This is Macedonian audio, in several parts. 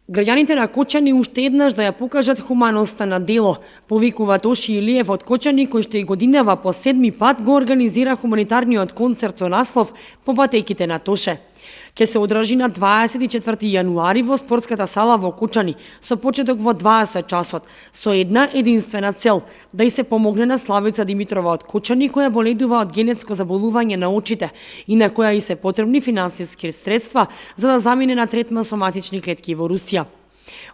Граѓаните на Кочани уште еднаш да ја покажат хуманоста на дело, повикува Тоши Илиев од Кочани, кој што и годинава по 7-ми пат го организира хуманитарниот концерт со наслов "По патеките на Тоше". Ке се одржи на 24 јануари во спортската сала во Кочани, со почеток во 20 часот, со една единствена цел – да и се помогне на Славица Димитрова од Кочани, која боледува од генетско заболување на очите и на која и се потребни финансиски средства за да замине на третман со матични клетки во Русија.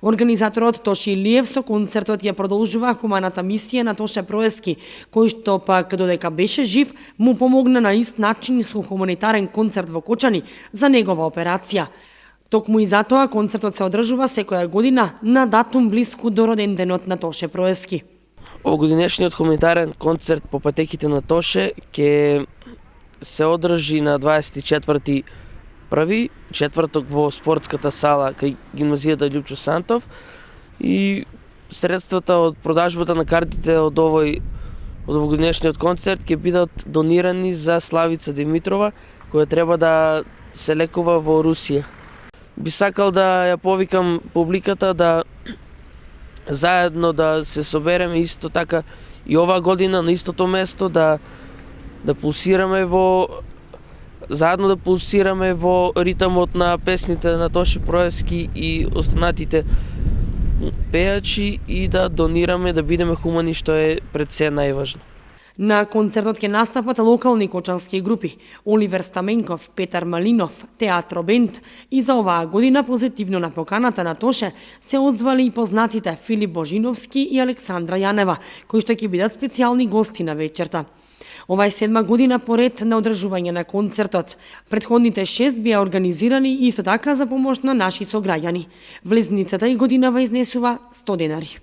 Организаторот Тоши Илиев со концертот ја продолжува хуманата мисија на Тоше Проески, кој што пак додека беше жив, му помогна на ист начин со хуманитарен концерт во Кочани за негова операција. Токму и затоа концертот се одржува секоја година на датум блиску до роден денот на Тоше Проески. Овогодинешниот хуманитарен концерт по патеките на Тоше ќе се одржи на 24 четврток во спортската сала кај гимназијата Љупчо Сантов и средствата од продажбата на картите од овогодишниот концерт ќе бидат донирани за Славица Димитрова, која треба да се лекува во Русија. Би сакал да ја повикам публиката да заедно да се собереме исто така и оваа година на истото место да пулсираме заедно да пулсираме во ритамот на песните на Тоши Проевски и останатите пејачи и да донираме, да бидеме хумани, што е пред се најважно. На концертот ќе настапат локални кочански групи Оливер Стаменков, Петар Малинов, Театро Бенд и за оваа година позитивно на поканата на Тоше се одзвали и познатите Филип Божиновски и Александра Јанева, кои што ќе бидат специјални гости на вечерта. Ова е 7-ма година поред на одржување на концертот. Претходните 6 беа организирани исто така за помош на наши сограѓани. Влезницата и годинава изнесува 100 денари.